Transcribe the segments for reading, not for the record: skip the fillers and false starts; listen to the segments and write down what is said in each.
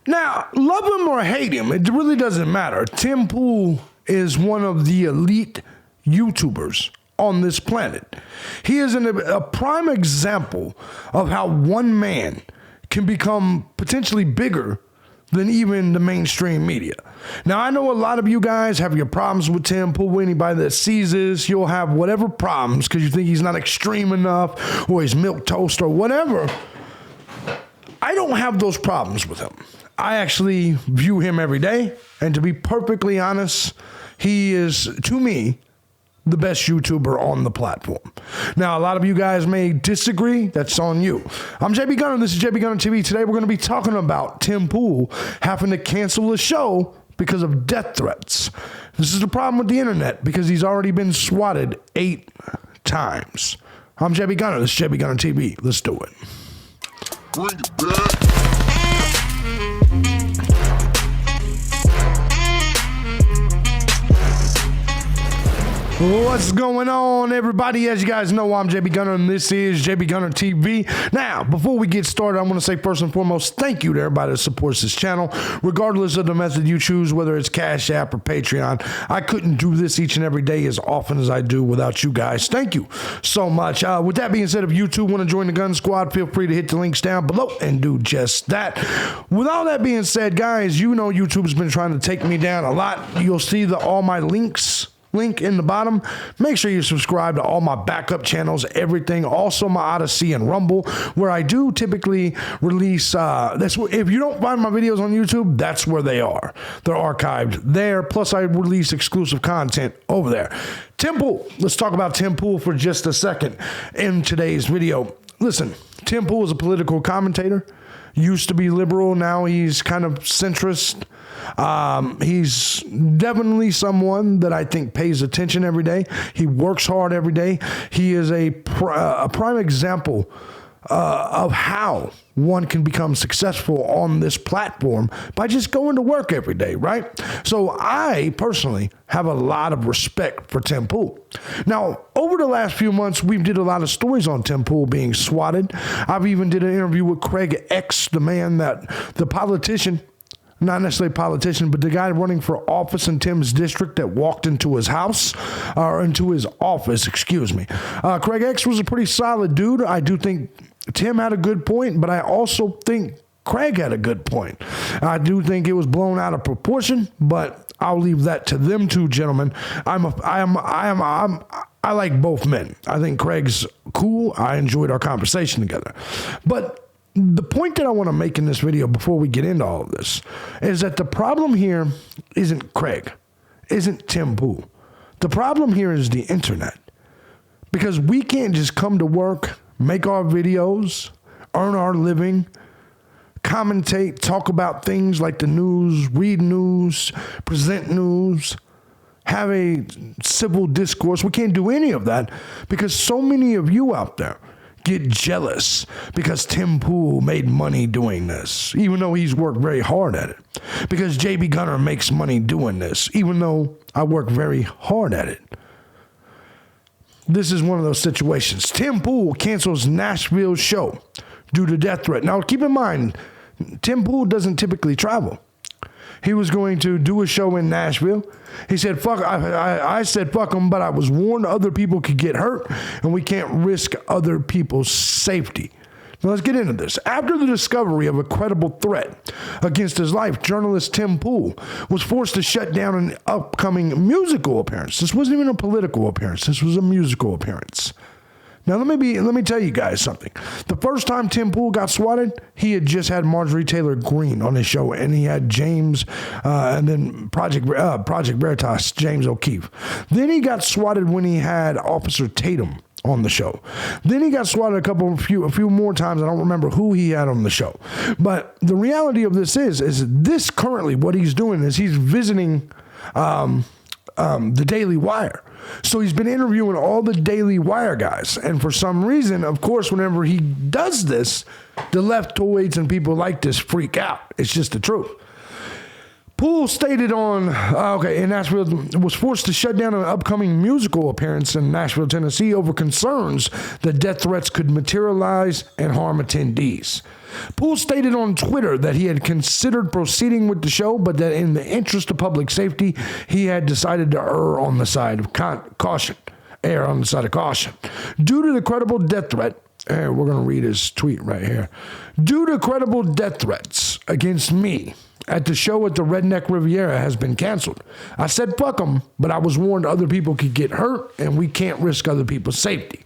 Now, love him or hate him, it really doesn't matter. Tim Pool is one of the elite YouTubers on this planet. He is a prime example of how one man can become potentially bigger than even the mainstream media. Now, I know a lot of you guys have your problems with Tim Pool. Anybody that sees this, you'll have whatever problems because you think he's not extreme enough or he's milquetoast or whatever. I don't have those problems with him. I actually view him every day, and to be perfectly honest, he is, to me, the best YouTuber on the platform. Now, a lot of you guys may disagree. That's on you. I'm JB Gunner. This is JB Gunner TV. Today, we're going to be talking about Tim Pool having to cancel the show because of death threats. This is the problem with the internet because he's already been swatted 8 times. I'm JB Gunner. This is JB Gunner TV. Let's do it. Bring it back. What's going on, everybody? As you guys know, I'm JB Gunner, and this is JB Gunner TV. Now, before we get started, I want to say first and foremost, thank you to everybody that supports this channel, regardless of the method you choose, whether it's Cash App or Patreon. I couldn't do this each and every day as often as I do without you guys. Thank you so much. With that being said, if you too want to join the Gun Squad, feel free to hit the links down below and do just that. With all that being said, guys, you know YouTube's been trying to take me down a lot. You'll see all my links. Link in the bottom. Make sure you subscribe to all my backup channels, everything. Also my Odyssey and Rumble, where I do typically release. If you don't find my videos on YouTube, that's where they are. They're archived there. Plus, I release exclusive content over there. Tim Pool. Let's talk about Tim Pool for just a second in today's video. Listen, Tim Pool is a political commentator. Used to be liberal. Now he's kind of centrist. He's definitely someone that I think pays attention every day. He works hard every day. He is a prime example of how one can become successful on this platform by just going to work every day, right? So I personally have a lot of respect for Tim Pool. Now, over the last few months, we've did a lot of stories on Tim Pool being swatted. I've even did an interview with Craig X, the man the politician, not necessarily a politician, but the guy running for office in Tim's district that walked into his house, or into his office, excuse me. Craig X was a pretty solid dude. I do think Tim had a good point, but I also think Craig had a good point. I do think it was blown out of proportion, but I'll leave that to them two gentlemen. I like both men. I think Craig's cool. I enjoyed our conversation together. But the point that I want to make in this video before we get into all of this is that the problem here isn't Craig, isn't Tim Pool. The problem here is the internet. Because we can't just come to work, make our videos, earn our living, commentate, talk about things like the news, read news, present news, have a civil discourse. We can't do any of that because so many of you out there get jealous because Tim Pool made money doing this, even though he's worked very hard at it. Because JB Gunner makes money doing this, even though I work very hard at it. This is one of those situations. Tim Pool cancels Nashville show due to death threat. Now, keep in mind, Tim Pool doesn't typically travel. He was going to do a show in Nashville. He said, fuck, I said, fuck him, but I was warned other people could get hurt, and we can't risk other people's safety. Now, let's get into this. After the discovery of a credible threat against his life, journalist Tim Pool was forced to shut down an upcoming musical appearance. This wasn't even a political appearance. This was a musical appearance. Now, let me tell you guys something. The first time Tim Pool got swatted, he had just had Marjorie Taylor Greene on his show, and he had James, and then Project Veritas, James O'Keefe. Then he got swatted when he had Officer Tatum on the show. Then he got swatted a few more times. I don't remember who he had on the show. But the reality of this is this currently what he's doing is he's visiting the Daily Wire. So he's been interviewing all the Daily Wire guys. And for some reason, of course, whenever he does this, the leftoids and people like this freak out. It's just the truth. Poole stated on, in Nashville, was forced to shut down an upcoming musical appearance in Nashville, Tennessee over concerns that death threats could materialize and harm attendees. Poole stated on Twitter that he had considered proceeding with the show, but that in the interest of public safety, he had decided to err on the side of caution. Due to the credible death threat, we're going to read his tweet right here. Due to credible death threats against me at the show at the Redneck Riviera has been canceled. I said fuck them, but I was warned other people could get hurt and we can't risk other people's safety.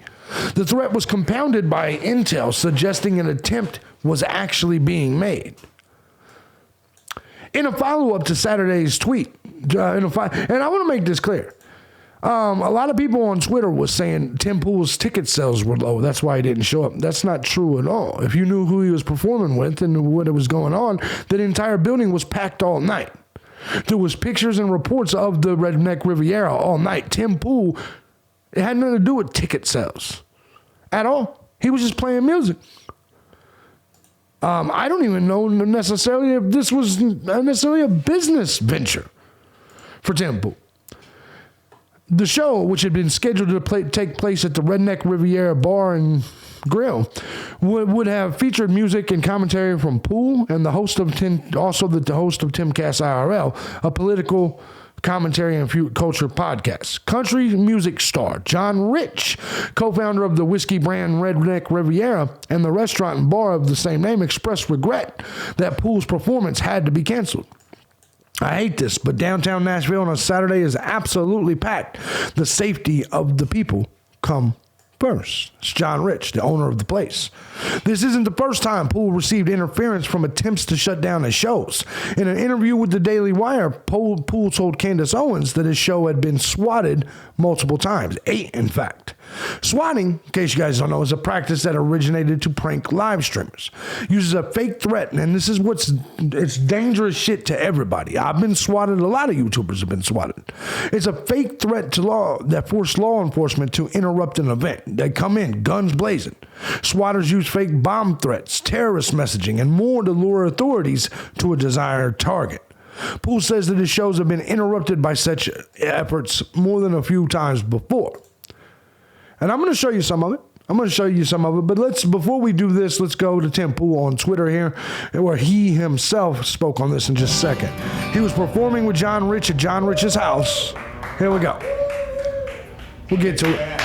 The threat was compounded by intel suggesting an attempt was actually being made. In a follow-up to Saturday's tweet, and I want to make this clear, a lot of people on Twitter was saying Tim Poole's ticket sales were low. That's why he didn't show up. That's not true at all. If you knew who he was performing with and what was going on, the entire building was packed all night. There was pictures and reports of the Redneck Riviera all night. Tim Poole, it had nothing to do with ticket sales at all. He was just playing music. I don't even know necessarily if this was necessarily a business venture for Tim Poole. The show, which had been scheduled to take place at the Redneck Riviera Bar and Grill, would have featured music and commentary from Poole and the host of Timcast IRL, a political commentary and culture podcast. Country music star John Rich, co-founder of the whiskey brand Redneck Riviera and the restaurant and bar of the same name, expressed regret that Poole's performance had to be canceled. I hate this, but downtown Nashville on a Saturday is absolutely packed. The safety of the people come first. It's John Rich, the owner of the place. This isn't the first time Poole received interference from attempts to shut down his shows. In an interview with the Daily Wire, Poole told Candace Owens that his show had been swatted multiple times, 8 in fact. Swatting, in case you guys don't know, is a practice that originated to prank live streamers. Uses a fake threat, and this is it's dangerous shit to everybody. I've been swatted. A lot of YouTubers have been swatted. It's a fake threat to law that forced law enforcement to interrupt an event. They come in, guns blazing. Swatters use fake bomb threats, terrorist messaging, and more to lure authorities to a desired target. Poole says that his shows have been interrupted by such efforts more than a few times before. And I'm going to show you some of it. But before we do this, let's go to Tim Poole on Twitter here, where he himself spoke on this in just a second. He was performing with John Rich at John Rich's house. Here we go. We'll get to it.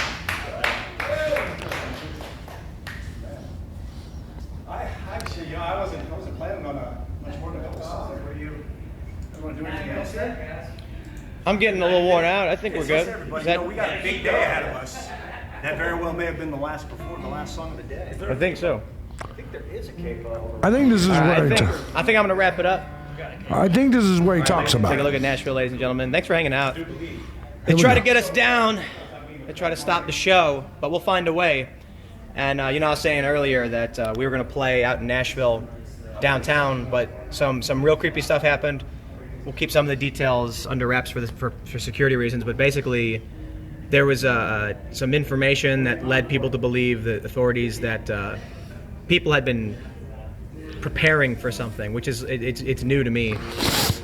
I wasn't planning on much more than a couple songs. Were you want to do anything else there? I'm getting a little worn out. I think we're good. We got a big day ahead of us. That very well may have been the last song of the day. I think so. I think there is a cake. I think this is where I think I'm going to wrap it up. I think this is where he talks about Take a it. look at Nashville, ladies and gentlemen. Thanks for hanging out. They try to get us down. They try to stop the show, but we'll find a way. And I was saying earlier that we were going to play out in Nashville, downtown, but some real creepy stuff happened. We'll keep some of the details under wraps for security reasons, but basically there was some information that led people to believe, the authorities, that people had been preparing for something, which is it's new to me.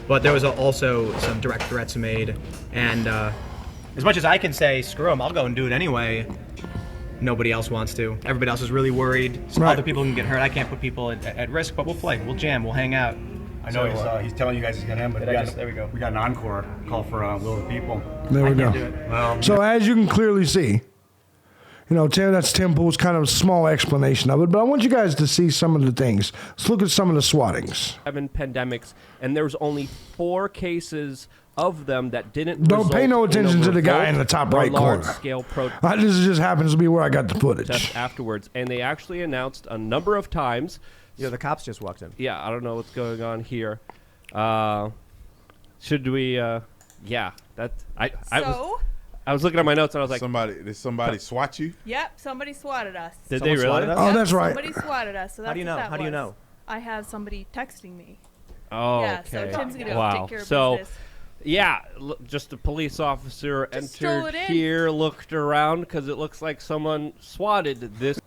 But there was also some direct threats made, and as much as I can say, screw them, I'll go and do it anyway. Nobody else wants to. Everybody else is really worried. Some other people can get hurt. I can't put people at risk, but we'll play. We'll jam. We'll hang out. I know he's telling you guys he's going to end, but there we go. We got an encore call for Will of the People. There we go. Do it. Well, So as you can clearly see, that's Tim Poole's kind of small explanation of it, but I want you guys to see some of the things. Let's look at some of the swattings. 7 pandemics, and there's only 4 cases of them that didn't Don't pay no attention to the guy in the top right corner. Large-scale This just happens to be where I got the footage. protest afterwards, and they actually announced a number of times. The cops just walked in. Yeah, I don't know what's going on here. Should we? Yeah, I was looking at my notes and I was like, Did somebody swat you? Yep, somebody swatted us. did Someone they really? swatted us? Oh, Yep, that's right. Somebody swatted us. So that's How do you know? what that How do you was. know? I have somebody texting me. Oh, Yeah, okay. so Tim's gonna go wow. take care of so, business. yeah, just a police officer Just stroll entered it in. here, looked around because it looks like someone swatted this.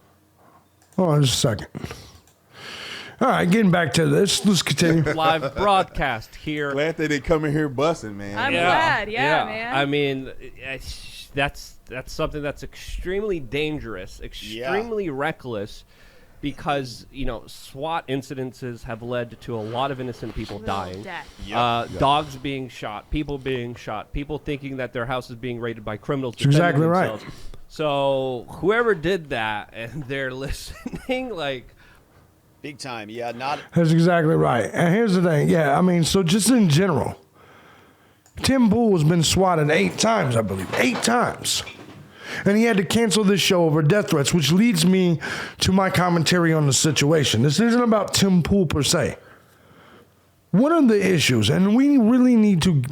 Hold on just a second. All right, getting back to this. Let's continue. Live broadcast here. Glad they didn't come in here busting, man. I'm glad. Yeah, man. I mean, that's something that's extremely dangerous, extremely reckless, because SWAT incidences have led to a lot of innocent people dying. Death. Dogs being shot, people being shot, people thinking that their house is being raided by criminals. That's exactly right. themselves. So whoever did that and they're listening, like. Big time, yeah. Not That's exactly right. And here's the thing. Yeah, I mean, so just in general, Tim Pool has been swatted 8 times, I believe. 8 times. And he had to cancel this show over death threats, which leads me to my commentary on the situation. This isn't about Tim Pool per se. One of the issues, and we really need to,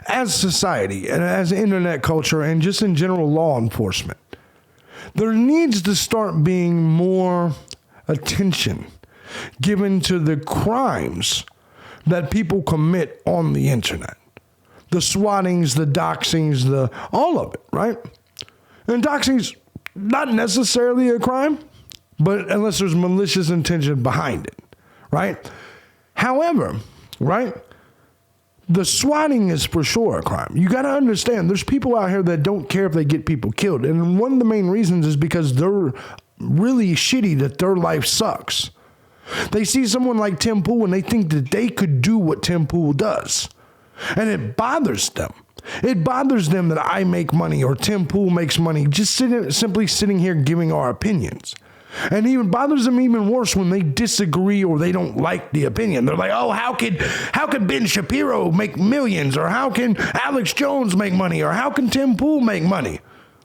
as society and as internet culture and just in general law enforcement, there needs to start being more attention given to the crimes that people commit on the internet. The swattings, the doxings, all of it, right? And doxing's not necessarily a crime, but unless there's malicious intention behind it, right? However, right, the swatting is for sure a crime. You got to understand, there's people out here that don't care if they get people killed. And one of the main reasons is because they're really shitty that their life sucks. They see someone like Tim Pool and they think that they could do what Tim Pool does. And it bothers them. It bothers them that I make money or Tim Pool makes money just simply sitting here giving our opinions. And even bothers them even worse when they disagree or they don't like the opinion. They're like, oh, how could Ben Shapiro make millions? Or how can Alex Jones make money? Or how can Tim Pool make money?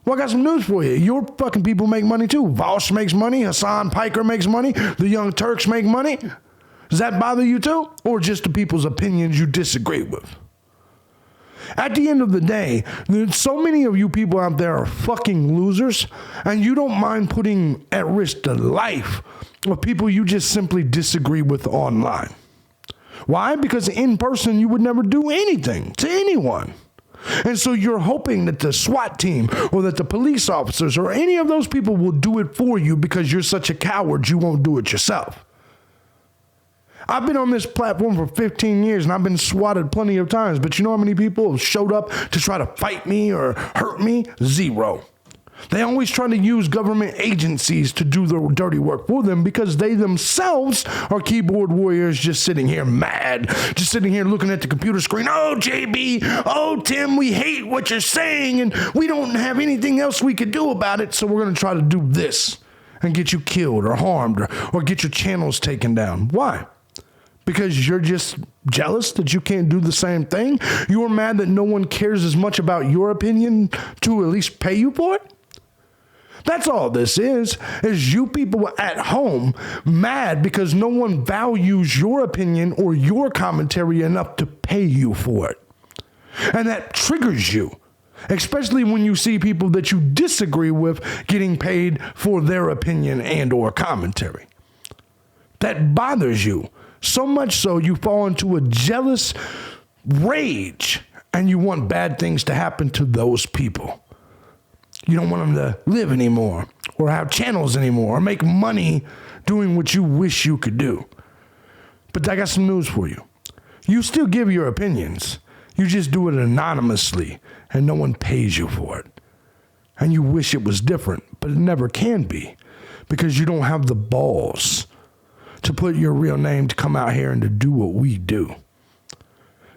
Well, I got some news for you. Your fucking people make money too. Vosh makes money. Hassan Piker makes money. The Young Turks make money. Does that bother you too? Or just the people's opinions you disagree with? At the end of the day, there's so many of you people out there are fucking losers, and you don't mind putting at risk the life of people you just simply disagree with online. Why? Because in person, you would never do anything to anyone. And so you're hoping that the SWAT team or that the police officers or any of those people will do it for you because you're such a coward you won't do it yourself. I've been on this platform for 15 years and I've been swatted plenty of times, but you know how many people have showed up to try to fight me or hurt me? 0. They always try to use government agencies to do the dirty work for them because they themselves are keyboard warriors just sitting here mad, just sitting here looking at the computer screen. Oh, JB, oh, Tim, we hate what you're saying and we don't have anything else we could do about it, so we're going to try to do this and get you killed or harmed or get your channels taken down. Why? Because you're just jealous that you can't do the same thing? You're mad that no one cares as much about your opinion to at least pay you for it? That's all this is you people at home mad because no one values your opinion or your commentary enough to pay you for it. And that triggers you, especially when you see people that you disagree with getting paid for their opinion and or commentary. That bothers you. So much so you fall into a jealous rage and you want bad things to happen to those people. You don't want them to live anymore or have channels anymore or make money doing what you wish you could do. But I got some news for you. You still give your opinions. You just do it anonymously and no one pays you for it. And you wish it was different, but it never can be because you don't have the balls to put your real name to come out here and to do what we do.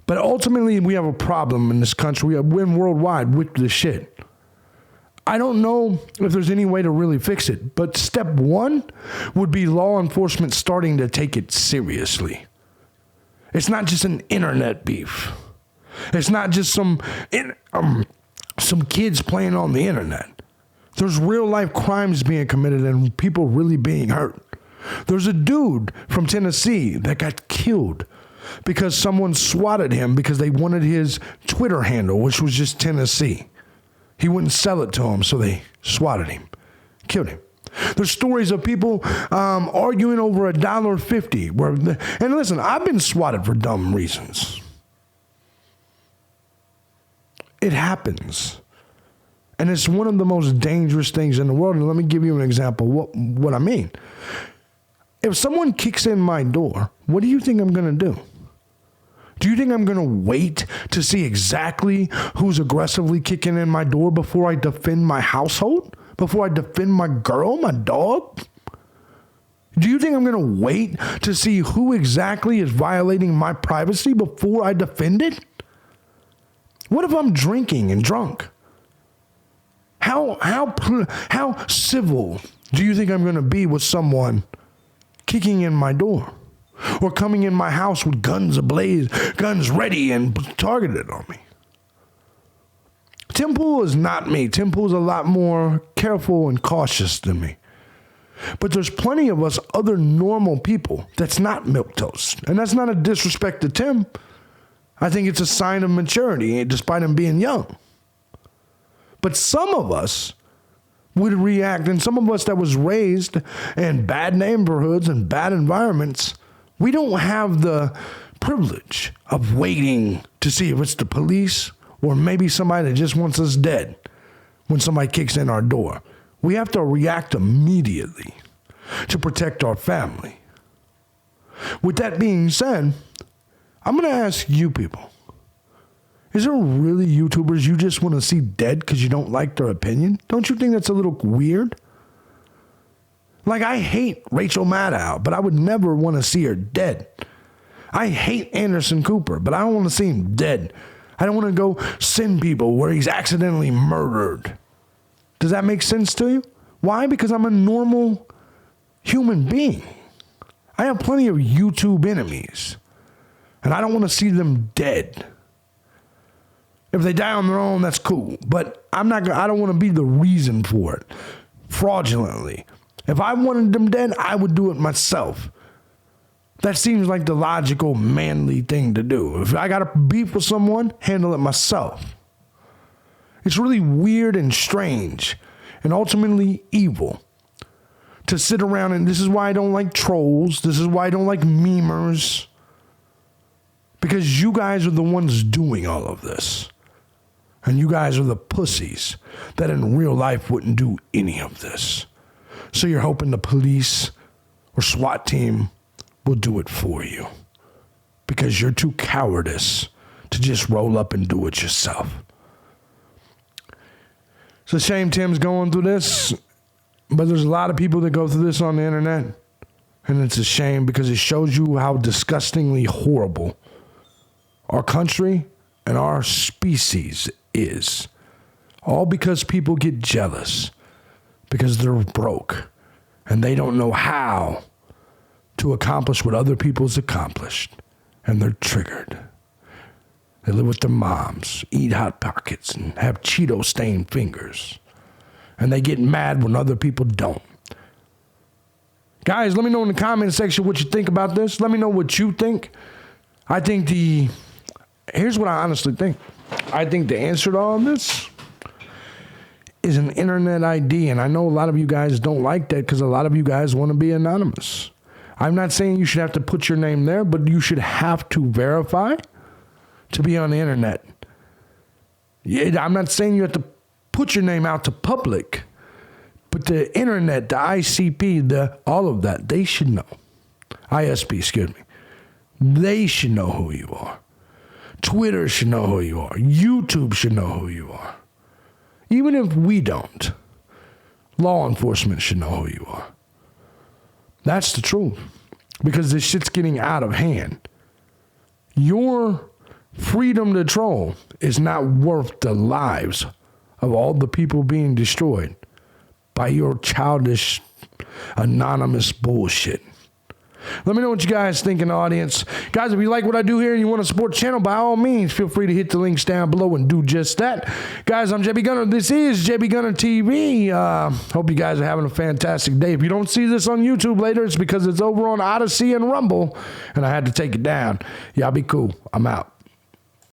But ultimately, we have a problem in this country. We win worldwide with this shit. I don't know if there's any way to really fix it, but step 1 would be law enforcement starting to take it seriously. It's not just an internet beef. It's not just some kids playing on the internet. There's real life crimes being committed and people really being hurt. There's a dude from Tennessee that got killed because someone swatted him because they wanted his Twitter handle, which was just Tennessee. He wouldn't sell it to him, so they swatted him, killed him. There's stories of people arguing over $1.50. And listen, I've been swatted for dumb reasons. It happens. And it's one of the most dangerous things in the world. And let me give you an example what I mean. if someone kicks in my door, what do you think I'm going to do? Do you think I'm going to wait to see exactly who's aggressively kicking in my door before I defend my household? Before I defend my girl, my dog? Do you think I'm going to wait to see who exactly is violating my privacy before I defend it? What if I'm drinking and drunk? How civil do you think I'm going to be with someone kicking in my door or coming in my house with guns ablaze, guns ready and targeted on me? Tim Pool is not me. Tim Pool is a lot more careful and cautious than me. But there's plenty of us other normal people that's not milquetoast. And that's not a disrespect to Tim. I think it's a sign of maturity, despite him being young. But some of us would react, and some of us that was raised in bad neighborhoods and bad environments, we don't have the privilege of waiting to see if it's the police or maybe somebody that just wants us dead when somebody kicks in our door. We have to react immediately to protect our family. With that being said, I'm going to ask you people, is there really YouTubers you just want to see dead because you don't like their opinion? Don't you think that's a little weird? Like, I hate Rachel Maddow, but I would never want to see her dead. I hate Anderson Cooper, but I don't want to see him dead. I don't want to go send people where he's accidentally murdered. Does that make sense to you? Why? Because I'm a normal human being. I have plenty of YouTube enemies, and I don't want to see them dead. If they die on their own, that's cool, but I don't want to be the reason for it, fraudulently. If I wanted them dead, I would do it myself. That seems like the logical, manly thing to do. If I got a beef with someone, handle it myself. It's really weird and strange and ultimately evil to sit around, and this is why I don't like trolls. This is why I don't like memers. Because you guys are the ones doing all of this. And you guys are the pussies that in real life wouldn't do any of this. So you're hoping the police or SWAT team will do it for you. Because you're too cowardice to just roll up and do it yourself. It's a shame Tim's going through this, but there's a lot of people that go through this on the internet. And it's a shame because it shows you how disgustingly horrible our country and our species is. All because people get jealous because they're broke and they don't know how to accomplish what other people's accomplished, and they're triggered. They live with their moms, eat Hot Pockets, and have Cheeto-stained fingers. And they get mad when other people don't. Guys, let me know in the comment section what you think about this. Let me know what you think. Here's what I honestly think. I think the answer to all of this is an internet ID. And I know a lot of you guys don't like that because a lot of you guys want to be anonymous. I'm not saying you should have to put your name there, but you should have to verify to be on the internet. I'm not saying you have to put your name out to public, but the internet, the ICP, all of that, they should know. ISP, excuse me. They should know who you are. Twitter should know who you are. YouTube should know who you are. Even if we don't, law enforcement should know who you are. That's the truth. Because this shit's getting out of hand. Your freedom to troll is not worth the lives of all the people being destroyed by your childish, anonymous bullshit. Let me know what you guys think in the audience. Guys, if you like what I do here and you want to support the channel, by all means, feel free to hit the links down below and do just that. Guys, I'm JB Gunner. This is JB Gunner TV. Hope you guys are having a fantastic day. If you don't see this on YouTube later, it's because it's over on Odyssey and Rumble, and I had to take it down. Y'all be cool. I'm out.